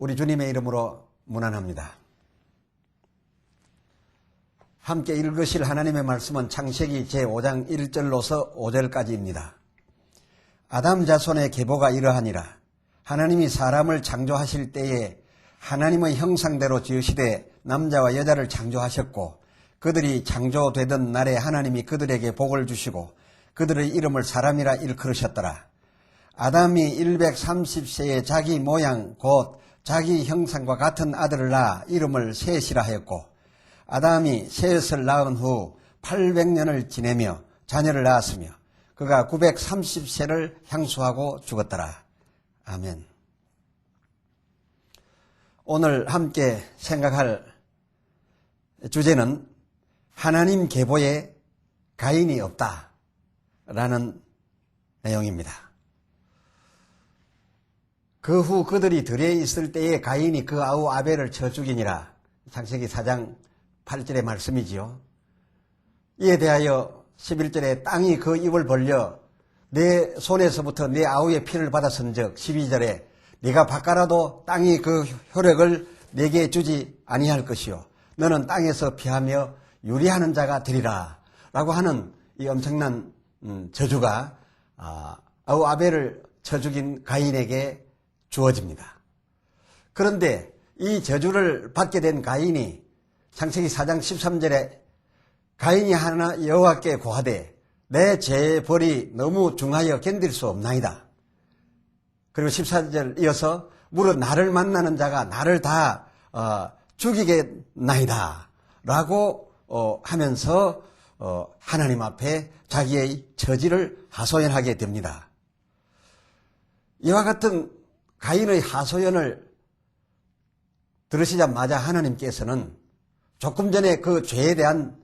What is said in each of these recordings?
우리 주님의 이름으로 문안합니다. 함께 읽으실 하나님의 말씀은 창세기 제5장 1절로서 5절까지입니다. 아담 자손의 계보가 이러하니라. 하나님이 사람을 창조하실 때에 하나님의 형상대로 지으시되 남자와 여자를 창조하셨고, 그들이 창조되던 날에 하나님이 그들에게 복을 주시고 그들의 이름을 사람이라 일컬으셨더라. 아담이 130세에 자기 모양 곧 자기 형상과 같은 아들을 낳아 이름을 셋이라 하였고, 아담이 셋을 낳은 후 800년을 지내며 자녀를 낳았으며 그가 930세를 향수하고 죽었더라. 아멘. 오늘 함께 생각할 주제는 하나님 계보에 가인이 없다라는 내용입니다. 그 후 그들이 들에 있을 때에 가인이 그 아우 아벨을 쳐 죽이니라. 창세기 4장 8절의 말씀이지요. 이에 대하여 11절에 땅이 그 입을 벌려 내 손에서부터 내 아우의 피를 받았은즉 12절에 네가 바꿔라도 땅이 그 효력을 내게 주지 아니할 것이요 너는 땅에서 피하며 유리하는 자가 되리라 라고 하는 이 엄청난 저주가 아우 아벨을 쳐 죽인 가인에게 주어집니다. 그런데 이 저주를 받게 된 가인이 창세기 4장 13절에 가인이 하나 여호와께 고하되 내 죄의 벌이 너무 중하여 견딜 수 없나이다. 그리고 14절 이어서 무릇 나를 만나는 자가 나를 다 죽이겠나이다 라고 하면서 하나님 앞에 자기의 처지를 하소연하게 됩니다. 이와 같은 가인의 하소연을 들으시자마자 하나님께서는 조금 전에 그 죄에 대한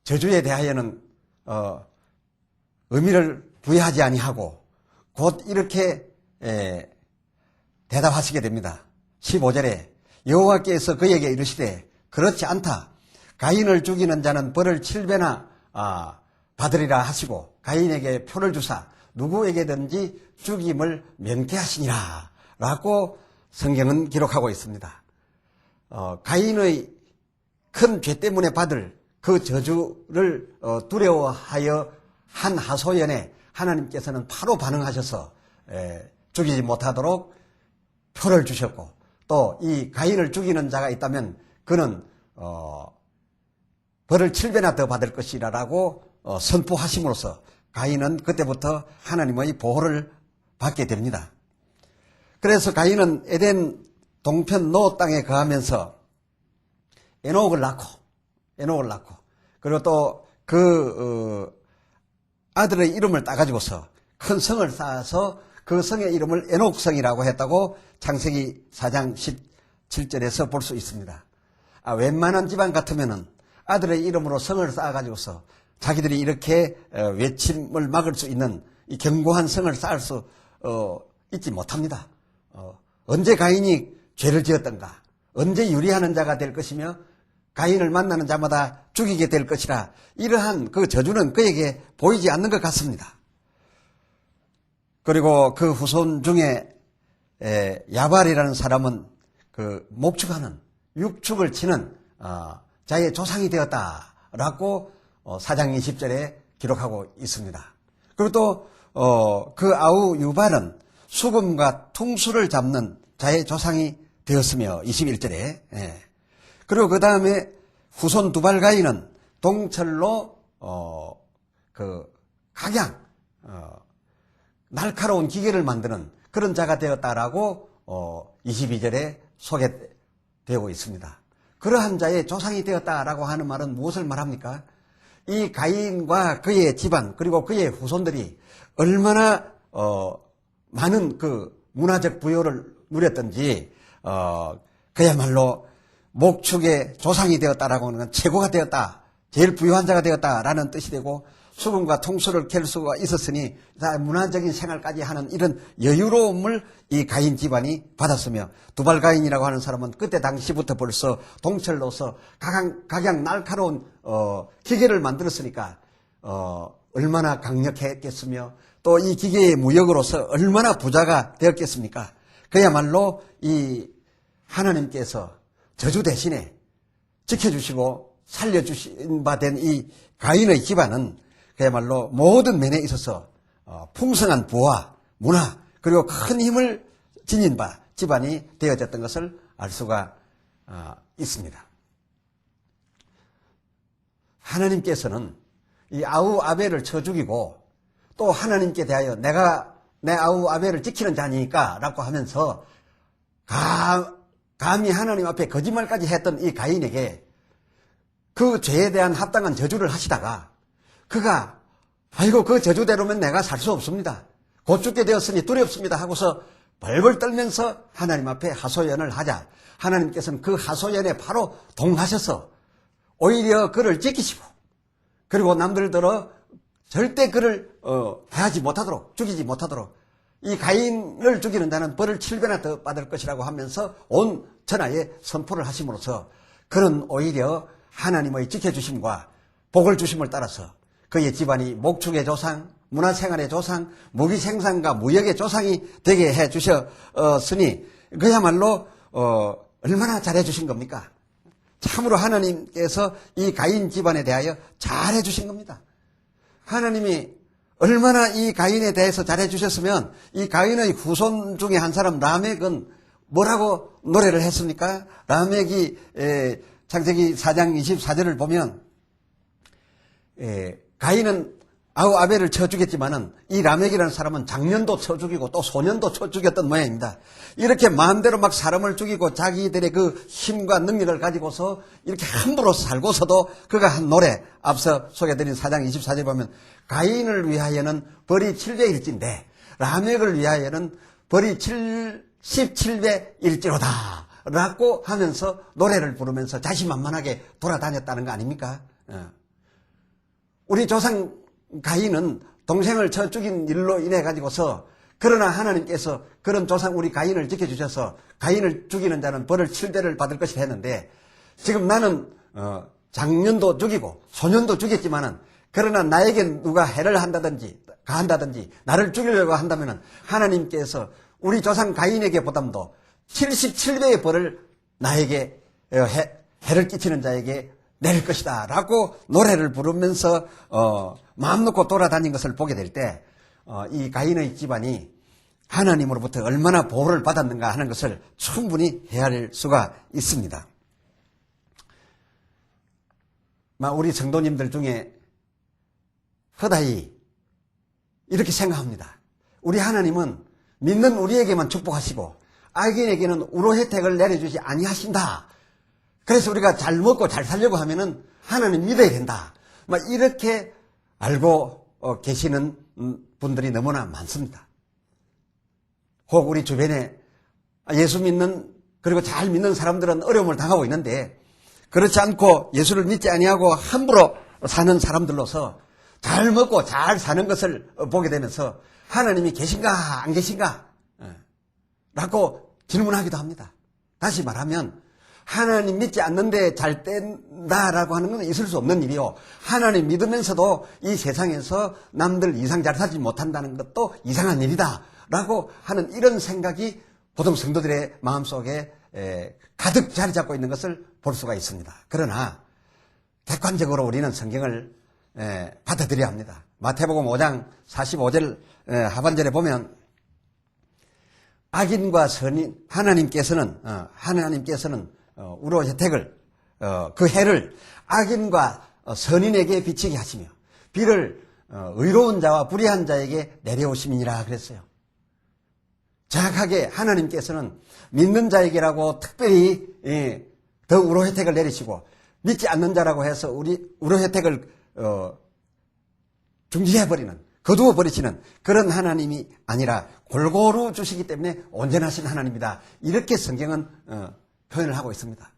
저주에 대하여는 의미를 부여하지 아니하고 곧 이렇게 대답하시게 됩니다. 15절에 여호와께서 그에게 이르시되 그렇지 않다. 가인을 죽이는 자는 벌을 7배나 받으리라 하시고 가인에게 표를 주사 누구에게든지 죽임을 면케하시니라 라고 성경은 기록하고 있습니다. 가인의 큰 죄 때문에 받을 그 저주를 두려워하여 한 하소연에 하나님께서는 바로 반응하셔서 죽이지 못하도록 표를 주셨고, 또 이 가인을 죽이는 자가 있다면 그는 벌을 7배나 더 받을 것이라고 선포하심으로써 가인은 그때부터 하나님의 보호를 받게 됩니다. 그래서 가인은 에덴 동편 노 땅에 거하면서 에녹을 낳고 그리고 또 그 아들의 이름을 따가지고서 큰 성을 쌓아서 그 성의 이름을 에녹성이라고 했다고 창세기 4장 17절에서 볼 수 있습니다. 웬만한 집안 같으면은 아들의 이름으로 성을 쌓아가지고서 자기들이 이렇게 외침을 막을 수 있는 이 견고한 성을 쌓을 수 있지 못합니다. 언제 가인이 죄를 지었던가, 언제 유리하는 자가 될 것이며 가인을 만나는 자마다 죽이게 될 것이라 이러한 그 저주는 그에게 보이지 않는 것 같습니다. 그리고 그 후손 중에 야발이라는 사람은 그 목축하는 육축을 치는 자의 조상이 되었다라고 4장 20절에 기록하고 있습니다. 그리고 또 그 아우 유발은 수금과 퉁수를 잡는 자의 조상이 되었으며 21절에 그리고 그 다음에 후손 두발가인은 동철로 그 각양 날카로운 기계를 만드는 그런 자가 되었다라고 22절에 소개되고 있습니다. 그러한 자의 조상이 되었다라고 하는 말은 무엇을 말합니까? 이 가인과 그의 집안 그리고 그의 후손들이 얼마나 많은 그 문화적 부여를 누렸던지 그야말로 목축의 조상이 되었다라고 하는 건 최고가 되었다, 제일 부유한 자가 되었다라는 뜻이 되고, 수금과 통수를 캘 수가 있었으니 문화적인 생활까지 하는 이런 여유로움을 이 가인 집안이 받았으며, 두발가인이라고 하는 사람은 그때 당시부터 벌써 동철로서 각양 날카로운 기계를 만들었으니까 얼마나 강력했겠으며 또 이 기계의 무역으로서 얼마나 부자가 되었겠습니까? 그야말로 이 하나님께서 저주 대신에 지켜주시고 살려주신 바 된 이 가인의 집안은 그야말로 모든 면에 있어서 풍성한 부와 문화 그리고 큰 힘을 지닌 바 집안이 되어졌던 것을 알 수가 있습니다. 하나님께서는 이 아우 아벨을 쳐 죽이고 또 하나님께 대하여 내가 내 아우 아벨을 지키는 자니까 라고 하면서 감히 하나님 앞에 거짓말까지 했던 이 가인에게 그 죄에 대한 합당한 저주를 하시다가 그가 아이고 그 저주대로면 내가 살 수 없습니다. 곧 죽게 되었으니 두렵습니다 하고서 벌벌 떨면서 하나님 앞에 하소연을 하자 하나님께서는 그 하소연에 바로 동하셔서 오히려 그를 지키시고 그리고 남들더러 절대 그를 해하지 못하도록 죽이지 못하도록 이 가인을 죽이는 자는 벌을 7배나 더 받을 것이라고 하면서 온 천하에 선포를 하심으로써 그는 오히려 하나님의 지켜주심과 복을 주심을 따라서 그의 집안이 목축의 조상, 문화생활의 조상, 무기생산과 무역의 조상이 되게 해주셨으니 그야말로 얼마나 잘해주신 겁니까? 참으로 하나님께서 이 가인 집안에 대하여 잘해주신 겁니다. 하나님이 얼마나 이 가인에 대해서 잘해주셨으면 이 가인의 후손 중에 한 사람 라멕은 뭐라고 노래를 했습니까? 라멕이 창세기 4장 24절을 보면 가인은 아우 아벨을 쳐 죽였지만은 이 라멕이라는 사람은 장년도 쳐 죽이고 또 소년도 쳐 죽였던 모양입니다. 이렇게 마음대로 막 사람을 죽이고 자기들의 그 힘과 능력을 가지고서 이렇게 함부로 살고서도 그가 한 노래 앞서 소개드린 4장 24절 보면 가인을 위하여는 벌이 7배일진데 라멕을 위하여는 벌이 77배일지로다 라고 하면서 노래를 부르면서 자신만만하게 돌아다녔다는 거 아닙니까? 우리 조상 가인은 동생을 쳐 죽인 일로 인해 가지고서 그러나 하나님께서 그런 조상 우리 가인을 지켜주셔서 가인을 죽이는 자는 벌을 7배를 받을 것이라 했는데 지금 나는 장년도 죽이고 소년도 죽였지만은 그러나 나에게 누가 해를 한다든지 가한다든지 나를 죽이려고 한다면은 하나님께서 우리 조상 가인에게 보담도 77배의 벌을 나에게 해를 끼치는 자에게 낼 것이다 라고 노래를 부르면서 마음 놓고 돌아다닌 것을 보게 될 때 이 가인의 집안이 하나님으로부터 얼마나 보호를 받았는가 하는 것을 충분히 헤아릴 수가 있습니다. 우리 성도님들 중에 허다히 이렇게 생각합니다. 우리 하나님은 믿는 우리에게만 축복하시고 악인에게는 우로 혜택을 내려주지 아니하신다. 그래서 우리가 잘 먹고 잘 살려고 하면은 하나님 믿어야 된다. 이렇게 알고 계시는 분들이 너무나 많습니다. 혹 우리 주변에 예수 믿는 그리고 잘 믿는 사람들은 어려움을 당하고 있는데 그렇지 않고 예수를 믿지 아니하고 함부로 사는 사람들로서 잘 먹고 잘 사는 것을 보게 되면서 하나님이 계신가 안 계신가 라고 질문하기도 합니다. 다시 말하면 하나님 믿지 않는데 잘 된다라고 하는 건 있을 수 없는 일이요. 하나님 믿으면서도 이 세상에서 남들 이상 잘 살지 못한다는 것도 이상한 일이다 라고 하는 이런 생각이 보통 성도들의 마음속에 가득 자리 잡고 있는 것을 볼 수가 있습니다. 그러나 객관적으로 우리는 성경을 받아들여야 합니다. 마태복음 5장 45절 하반절에 보면 악인과 선인 하나님께서는 우로 혜택을 그 해를 악인과 선인에게 비치게 하시며 비를 의로운 자와 불의한 자에게 내려오심이니라 그랬어요. 정확하게 하나님께서는 믿는 자에게라고 특별히 더 우로 혜택을 내리시고 믿지 않는 자라고 해서 우리 우로 혜택을 중지해버리는 거두어 버리시는 그런 하나님이 아니라 골고루 주시기 때문에 온전하신 하나님이다. 이렇게 성경은 표현을 하고 있습니다.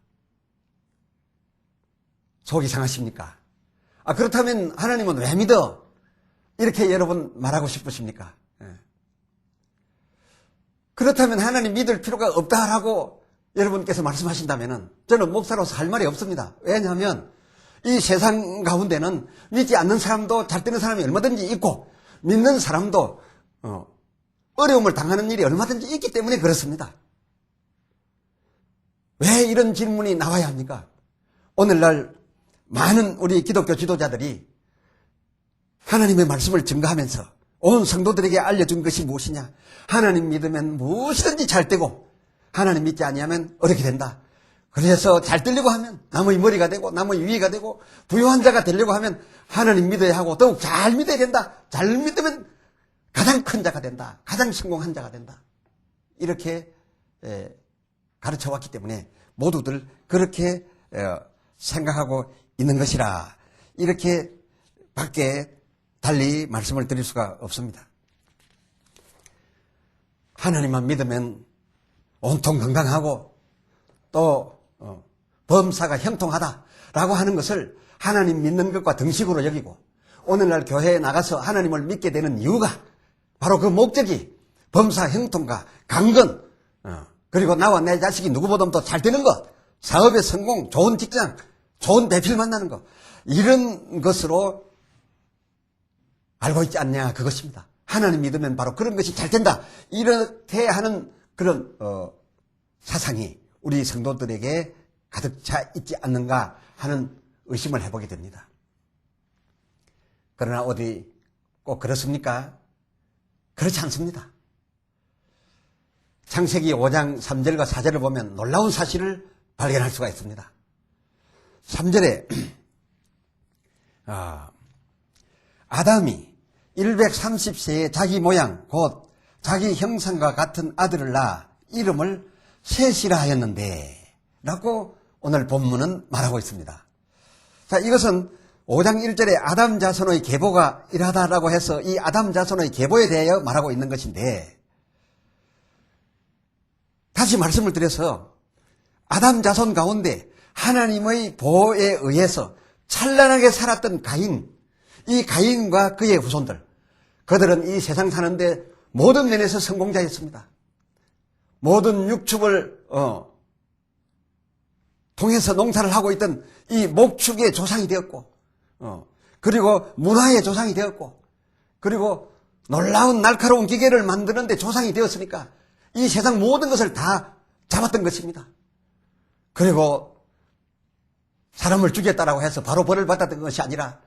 속이 상하십니까? 그렇다면 하나님은 왜 믿어? 이렇게 여러분 말하고 싶으십니까? 그렇다면 하나님 믿을 필요가 없다라고 여러분께서 말씀하신다면 저는 목사로서 할 말이 없습니다. 왜냐하면 이 세상 가운데는 믿지 않는 사람도 잘 되는 사람이 얼마든지 있고 믿는 사람도 어려움을 당하는 일이 얼마든지 있기 때문에 그렇습니다. 왜 이런 질문이 나와야 합니까? 오늘날 많은 우리 기독교 지도자들이 하나님의 말씀을 증거하면서 온 성도들에게 알려준 것이 무엇이냐? 하나님 믿으면 무엇이든지 잘 되고 하나님 믿지 아니하면 어렵게 된다. 그래서 잘 되려고 하면 남의 머리가 되고 남의 위가 되고 부유한 자가 되려고 하면 하나님 믿어야 하고 더욱 잘 믿어야 된다. 잘 믿으면 가장 큰 자가 된다. 가장 성공한 자가 된다. 이렇게 가르쳐왔기 때문에 모두들 그렇게 생각하고 있는 것이라 이렇게 밖에 달리 말씀을 드릴 수가 없습니다. 하나님만 믿으면 온통 건강하고 또 범사가 형통하다라고 하는 것을 하나님 믿는 것과 등식으로 여기고 오늘날 교회에 나가서 하나님을 믿게 되는 이유가 바로 그 목적이 범사 형통과 강건 그리고 나와 내 자식이 누구보다도 더 잘 되는 것, 사업의 성공, 좋은 직장, 좋은 배필 만나는 것 이런 것으로 알고 있지 않냐 그것입니다. 하나님 믿으면 바로 그런 것이 잘 된다. 이렇게 하는 그런 사상이 우리 성도들에게 가득 차 있지 않는가 하는 의심을 해보게 됩니다. 그러나 어디 꼭 그렇습니까? 그렇지 않습니다. 창세기 5장 3절과 4절을 보면 놀라운 사실을 발견할 수가 있습니다. 3절에 아담이 130세에 자기 모양 곧 자기 형상과 같은 아들을 낳아 이름을 셋이라 하였는데 라고 오늘 본문은 말하고 있습니다. 자, 이것은 5장 1절에 아담 자손의 계보가 이러하다라고 해서 이 아담 자손의 계보에 대하여 말하고 있는 것인데 다시 말씀을 드려서 아담 자손 가운데 하나님의 보호에 의해서 찬란하게 살았던 가인, 이 가인과 그의 후손들, 그들은 이 세상 사는데 모든 면에서 성공자였습니다. 모든 육축을 통해서 농사를 하고 있던 이 목축의 조상이 되었고 그리고 문화의 조상이 되었고 그리고 놀라운 날카로운 기계를 만드는데 조상이 되었으니까 이 세상 모든 것을 다 잡았던 것입니다. 그리고 사람을 죽였다라고 해서 바로 벌을 받았던 것이 아니라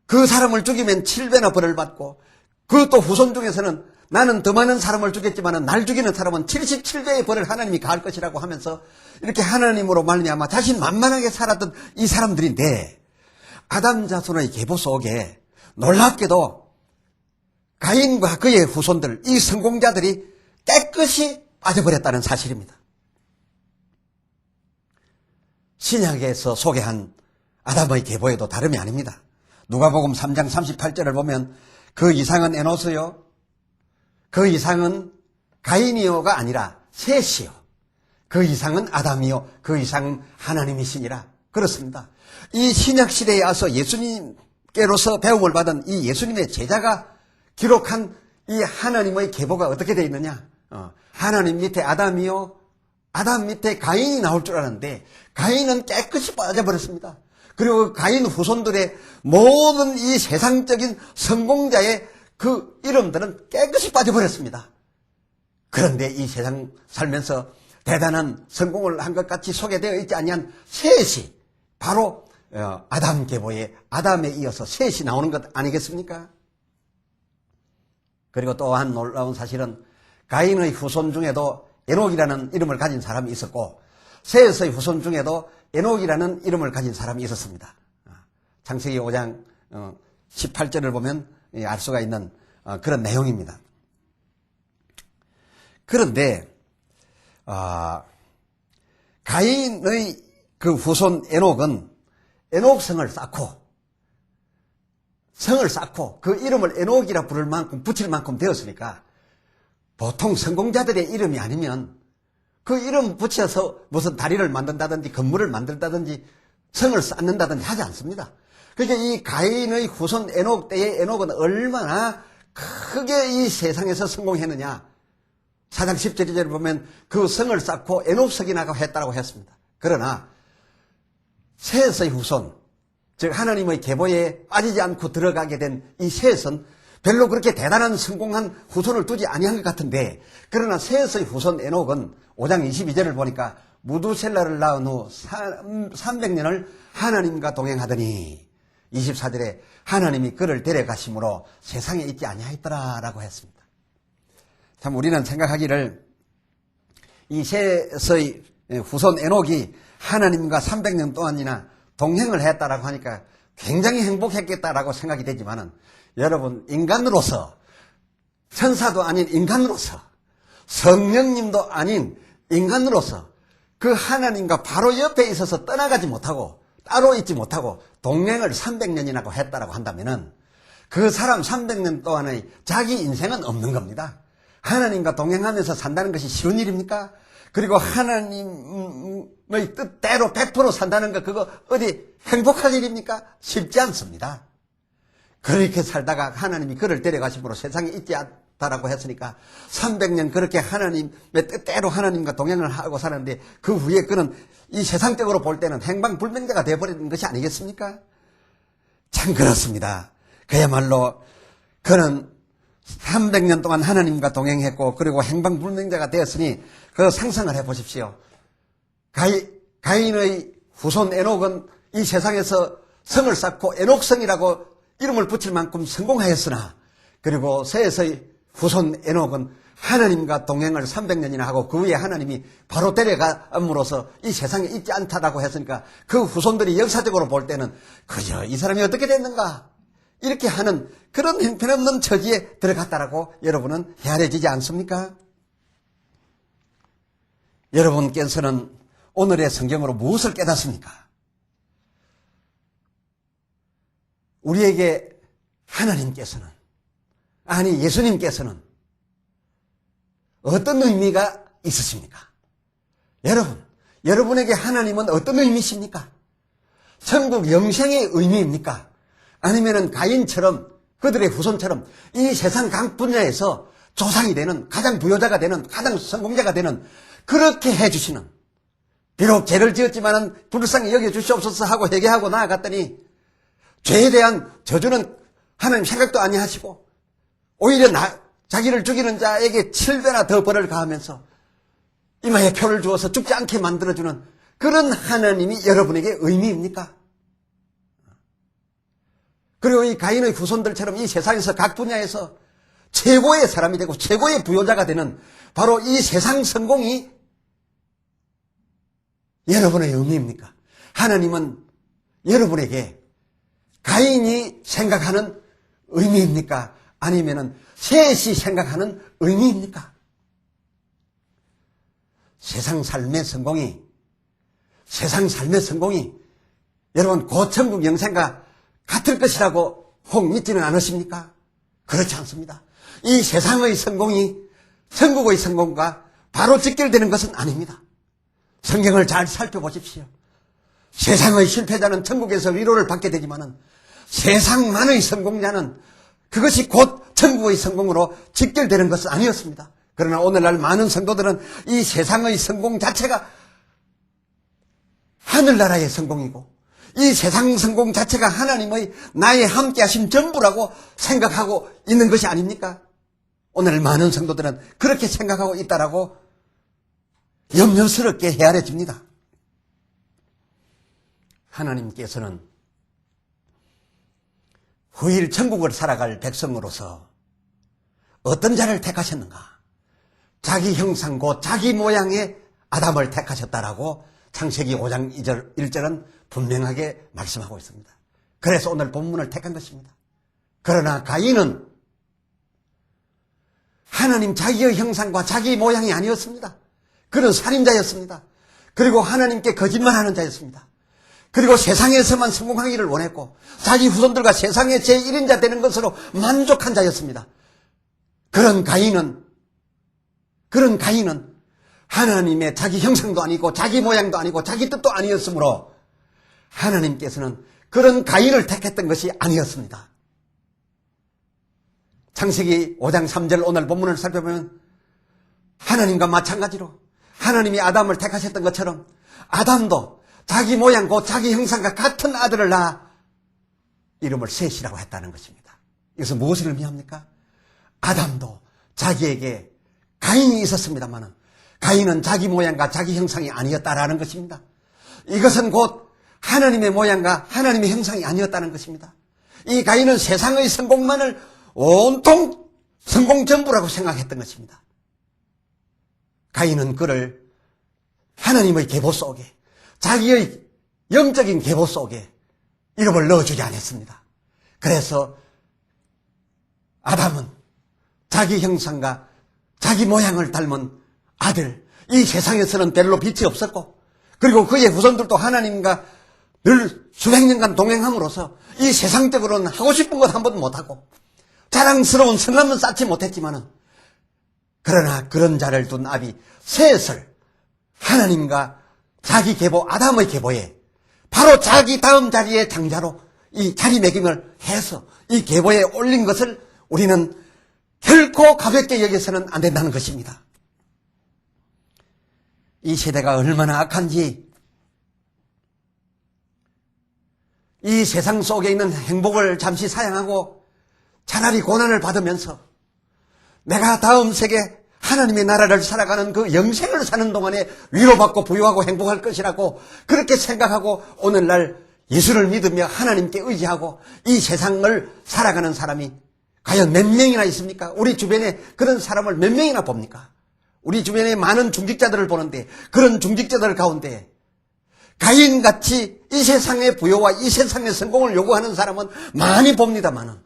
그 사람을 죽이면 7배나 벌을 받고 그것도 후손 중에서는 나는 더 많은 사람을 죽였지만 날 죽이는 사람은 77배의 벌을 하나님이 가할 것이라고 하면서 이렇게 하나님으로 말미암아 자신만만하게 살았던 이 사람들인데 아담 자손의 계보 속에 놀랍게도 가인과 그의 후손들 이 성공자들이 깨끗이 빠져버렸다는 사실입니다. 신약에서 소개한 아담의 계보에도 다름이 아닙니다. 누가복음 3장 38절을 보면 그 이상은 에노스요 그 이상은 가인이요가 아니라 셋이요 그 이상은 아담이요 그 이상은 하나님이시니라. 그렇습니다. 이 신약시대에 와서 예수님께로서 배움을 받은 이 예수님의 제자가 기록한 이 하나님의 계보가 어떻게 되어 있느냐. 하나님 밑에 아담이요 아담 밑에 가인이 나올 줄 알았는데 가인은 깨끗이 빠져버렸습니다. 그리고 가인 후손들의 모든 이 세상적인 성공자의 그 이름들은 깨끗이 빠져버렸습니다. 그런데 이 세상 살면서 대단한 성공을 한 것 같이 소개되어 있지 아니한 셋이 바로 아담 계보에 아담에 이어서 셋이 나오는 것 아니겠습니까? 그리고 또한 놀라운 사실은 가인의 후손 중에도 에녹이라는 이름을 가진 사람이 있었고 셋의 후손 중에도 에녹이라는 이름을 가진 사람이 있었습니다. 창세기 5장 18절을 보면 알 수가 있는 그런 내용입니다. 그런데 가인의 그 후손 에녹은 에녹성을 쌓고 그 이름을 에녹이라 부를 만큼 붙일 만큼 되었으니까 보통 성공자들의 이름이 아니면 그 이름 붙여서 무슨 다리를 만든다든지 건물을 만든다든지 성을 쌓는다든지 하지 않습니다. 그러니까 이 가인의 후손 에녹 때의 에녹은 얼마나 크게 이 세상에서 성공했느냐. 4장 10절을 보면 그 성을 쌓고 에녹석이나가 했다고 했습니다. 그러나 셋의 후손, 즉 하나님의 계보에 빠지지 않고 들어가게 된 이 셋은 별로 그렇게 대단한 성공한 후손을 두지 아니한 것 같은데, 그러나 셋의 후손 에녹은 5장 22절을 보니까 무두셀라를 낳은 후 300년을 하나님과 동행하더니 24절에 하나님이 그를 데려가심으로 세상에 있지 아니하였더라라고 했습니다. 참 우리는 생각하기를 이 셋의 후손 에녹이 하나님과 300년 동안이나 동행을 했다라고 하니까 굉장히 행복했겠다라고 생각이 되지만은, 여러분, 인간으로서, 천사도 아닌 인간으로서, 성령님도 아닌 인간으로서 그 하나님과 바로 옆에 있어서 떠나가지 못하고 따로 있지 못하고 동행을 300년이나 했다라고 한다면은 그 사람 300년 동안의 자기 인생은 없는 겁니다. 하나님과 동행하면서 산다는 것이 쉬운 일입니까? 그리고 하나님의 뜻대로 100% 산다는 거, 그거 어디 행복할 일입니까? 쉽지 않습니다. 그렇게 살다가 하나님이 그를 데려가심으로 세상에 있지 않다라고 했으니까 300년 그렇게 하나님의 뜻대로 하나님과 동행을 하고 살았는데, 그 후에 그는 이 세상적으로 볼 때는 행방불명자가 되어버리는 것이 아니겠습니까? 참 그렇습니다. 그야말로 그는 300년 동안 하나님과 동행했고, 그리고 행방불명자가 되었으니 그 상상을 해보십시오. 가인의 후손 에녹은 이 세상에서 성을 쌓고 에녹성이라고 이름을 붙일 만큼 성공하였으나, 그리고 셋의 후손 에녹은 하나님과 동행을 300년이나 하고 그 후에 하나님이 바로 데려감으로써 이 세상에 있지 않다라고 했으니까 그 후손들이 역사적으로 볼 때는 그저 이 사람이 어떻게 됐는가 이렇게 하는 그런 형편없는 처지에 들어갔다라고 여러분은 헤아려지지 않습니까? 여러분께서는 오늘의 성경으로 무엇을 깨닫습니까? 우리에게 하나님께서는, 아니 예수님께서는 어떤 의미가 있으십니까? 여러분에게 하나님은 어떤 의미십니까? 천국 영생의 의미입니까? 아니면은 가인처럼, 그들의 후손처럼 이 세상 각 분야에서 조상이 되는, 가장 부효자가 되는, 가장 성공자가 되는, 그렇게 해주시는, 비록 죄를 지었지만은 불쌍히 여겨주시옵소서 하고 회개하고 나아갔더니 죄에 대한 저주는 하나님 생각도 아니하시고 오히려 자기를 죽이는 자에게 7배나 더 벌을 가하면서 이마에 표를 주어서 죽지 않게 만들어주는 그런 하나님이 여러분에게 의미입니까? 그리고 이 가인의 후손들처럼 이 세상에서 각 분야에서 최고의 사람이 되고 최고의 부효자가 되는 바로 이 세상 성공이 여러분의 의미입니까? 하나님은 여러분에게 가인이 생각하는 의미입니까? 아니면은 셋이 생각하는 의미입니까? 세상 삶의 성공이 여러분 곧 천국 영생과 같을 것이라고 혹 믿지는 않으십니까? 그렇지 않습니다. 이 세상의 성공이 천국의 성공과 바로 직결되는 것은 아닙니다. 성경을 잘 살펴보십시오. 세상의 실패자는 천국에서 위로를 받게 되지만은 세상만의 성공자는 그것이 곧 천국의 성공으로 직결되는 것은 아니었습니다. 그러나 오늘날 많은 성도들은 이 세상의 성공 자체가 하늘나라의 성공이고 이 세상 성공 자체가 하나님의 나의 함께 하신 전부라고 생각하고 있는 것이 아닙니까? 오늘 많은 성도들은 그렇게 생각하고 있다라고 염려스럽게 헤아려집니다. 하나님께서는 후일 천국을 살아갈 백성으로서 어떤 자를 택하셨는가? 자기 형상 곧 자기 모양의 아담을 택하셨다라고 창세기 5장 1절은 분명하게 말씀하고 있습니다. 그래서 오늘 본문을 택한 것입니다. 그러나 가인은 하나님 자기의 형상과 자기 모양이 아니었습니다. 그는 살인자였습니다. 그리고 하나님께 거짓말하는 자였습니다. 그리고 세상에서만 성공하기를 원했고 자기 후손들과 세상의 제1인자 되는 것으로 만족한 자였습니다. 그런 가인은 하나님의 자기 형상도 아니고 자기 모양도 아니고 자기 뜻도 아니었으므로 하나님께서는 그런 가인을 택했던 것이 아니었습니다. 창세기 5장 3절 오늘 본문을 살펴보면 하나님과 마찬가지로 하나님이 아담을 택하셨던 것처럼 아담도 자기 모양 곧 자기 형상과 같은 아들을 낳아 이름을 셋이라고 했다는 것입니다. 이것은 무엇을 의미합니까? 아담도 자기에게 가인이 있었습니다만 가인은 자기 모양과 자기 형상이 아니었다라는 것입니다. 이것은 곧 하나님의 모양과 하나님의 형상이 아니었다는 것입니다. 이 가인은 세상의 성공만을 온통 성공 전부라고 생각했던 것입니다. 가인은 그를 하나님의 계보 속에, 자기의 영적인 계보 속에 이름을 넣어주지 않았습니다. 그래서 아담은 자기 형상과 자기 모양을 닮은 아들, 이 세상에서는 별로 빛이 없었고, 그리고 그의 후손들도 하나님과 늘 수백 년간 동행함으로써 이 세상적으로는 하고 싶은 것 한 번도 못하고 자랑스러운 성함은 쌓지 못했지만은, 그러나 그런 자를 둔 아비 셋을 하나님과 자기 계보 아담의 계보에 바로 자기 다음 자리의 장자로 이 자리매김을 해서 이 계보에 올린 것을 우리는 결코 가볍게 여겨서는 안 된다는 것입니다. 이 세대가 얼마나 악한지, 이 세상 속에 있는 행복을 잠시 사양하고 차라리 고난을 받으면서 내가 다음 세계 하나님의 나라를 살아가는 그 영생을 사는 동안에 위로받고 부유하고 행복할 것이라고 그렇게 생각하고 오늘날 예수를 믿으며 하나님께 의지하고 이 세상을 살아가는 사람이 과연 몇 명이나 있습니까? 우리 주변에 그런 사람을 몇 명이나 봅니까? 우리 주변에 많은 중직자들을 보는데 그런 중직자들 가운데 가인같이 이 세상의 부요와 이 세상의 성공을 요구하는 사람은 많이 봅니다만은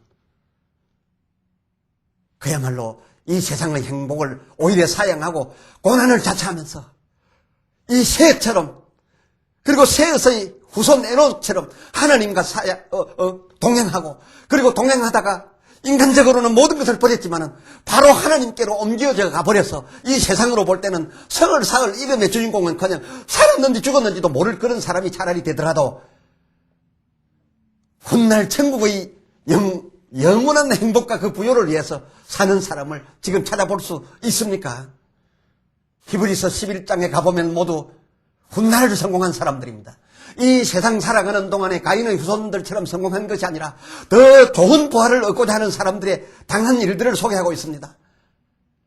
그야말로 이 세상의 행복을 오히려 사양하고 고난을 자처하면서 이 새처럼, 그리고 새의 후손 에녹처럼 하나님과 동행하고, 그리고 동행하다가 인간적으로는 모든 것을 버렸지만은 바로 하나님께로 옮겨져 가버려서 이 세상으로 볼 때는 성을 사을 이름의 주인공은 그냥 살았는지 죽었는지도 모를 그런 사람이 차라리 되더라도 훗날 천국의 영원한 행복과 그 부요를 위해서 사는 사람을 지금 찾아볼 수 있습니까? 히브리서 11장에 가보면 모두 훗날 성공한 사람들입니다. 이 세상 살아가는 동안에 가인의 후손들처럼 성공한 것이 아니라 더 좋은 부활을 얻고자 하는 사람들의 당한 일들을 소개하고 있습니다.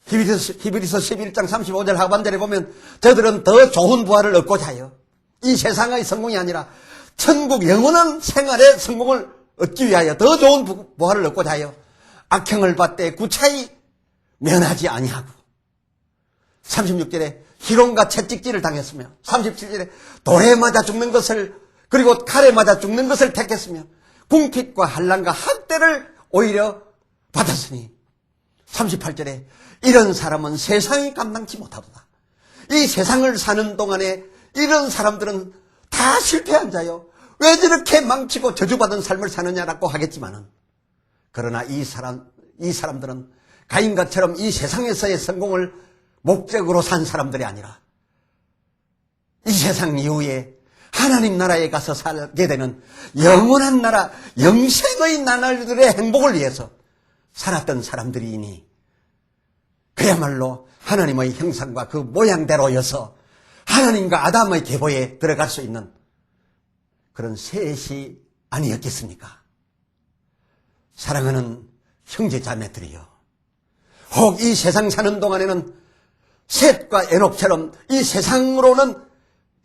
히브리서 11장 35절 하반절에 보면 저들은 더 좋은 부활을 얻고자 해요. 이 세상의 성공이 아니라 천국 영원한 생활의 성공을 얻기 위하여 더 좋은 부활을 얻고자 하여 악행을 받되 구차히 면하지 아니하고, 36절에 희롱과 채찍질을 당했으며, 37절에 돌에 맞아 죽는 것을, 그리고 칼에 맞아 죽는 것을 택했으며 궁핍과 환난과 학대를 오히려 받았으니, 38절에 이런 사람은 세상이 감당치 못하도다. 이 세상을 사는 동안에 이런 사람들은 다 실패한 자요, 왜 저렇게 망치고 저주받은 삶을 사느냐라고 하겠지만은, 그러나 이 사람들은 가인과처럼 이 세상에서의 성공을 목적으로 산 사람들이 아니라 이 세상 이후에 하나님 나라에 가서 살게 되는 영원한 나라, 영생의 나날들의 행복을 위해서 살았던 사람들이니 그야말로 하나님의 형상과 그 모양대로여서 하나님과 아담의 계보에 들어갈 수 있는 그런 셋이 아니었겠습니까? 사랑하는 형제 자매들이여, 혹 이 세상 사는 동안에는 셋과 에녹처럼 이 세상으로는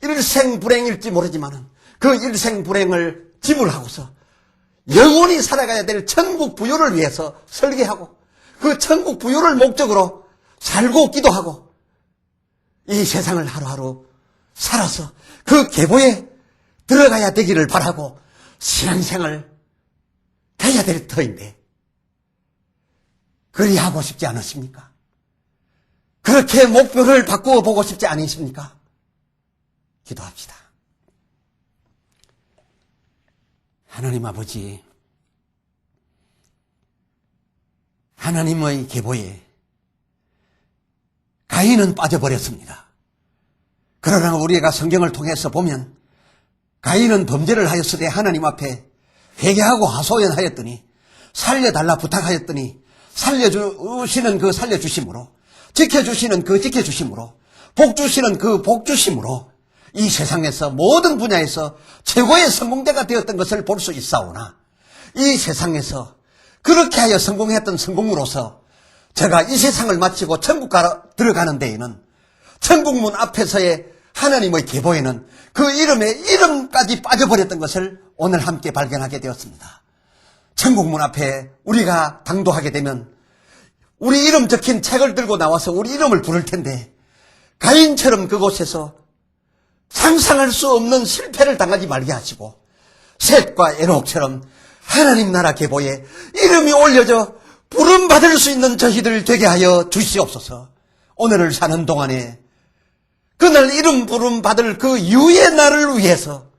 일생불행일지 모르지만은 그 일생불행을 지불하고서 영원히 살아가야 될 천국 부요를 위해서 설계하고 그 천국 부요를 목적으로 살고 기도하고 이 세상을 하루하루 살아서 그 계보에 들어가야 되기를 바라고 신앙생활 해야 될 터인데 그리하고 싶지 않으십니까? 그렇게 목표를 바꾸어 보고 싶지 않으십니까? 기도합시다. 하나님 아버지, 하나님의 계보에 가인은 빠져버렸습니다. 그러나 우리가 성경을 통해서 보면 가인은 범죄를 하였으되 하나님 앞에 회개하고 하소연하였더니 살려달라 부탁하였더니 살려주시는 그 살려주심으로, 지켜주시는 그 지켜주심으로, 복주시는 그 복주심으로 이 세상에서 모든 분야에서 최고의 성공자가 되었던 것을 볼 수 있사오나 이 세상에서 그렇게 하여 성공했던 성공으로서 제가 이 세상을 마치고 천국 들어가는 데에는 천국문 앞에서의 하나님의 계보에는 그 이름에 이름까지 빠져버렸던 것을 오늘 함께 발견하게 되었습니다. 천국문 앞에 우리가 당도하게 되면 우리 이름 적힌 책을 들고 나와서 우리 이름을 부를 텐데 가인처럼 그곳에서 상상할 수 없는 실패를 당하지 말게 하시고 셋과 에녹처럼 하나님 나라 계보에 이름이 올려져 부름받을 수 있는 저희들 되게 하여 주시옵소서. 오늘을 사는 동안에 그날 이름 부름받을 그 유의 날을 위해서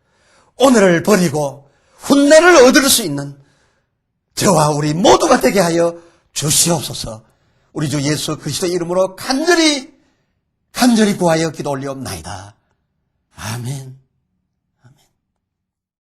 오늘을 버리고 훗날을 얻을 수 있는 저와 우리 모두가 되게 하여 주시옵소서. 우리 주 예수 그리스도의 이름으로 간절히 구하여 기도 올리옵나이다. 아멘.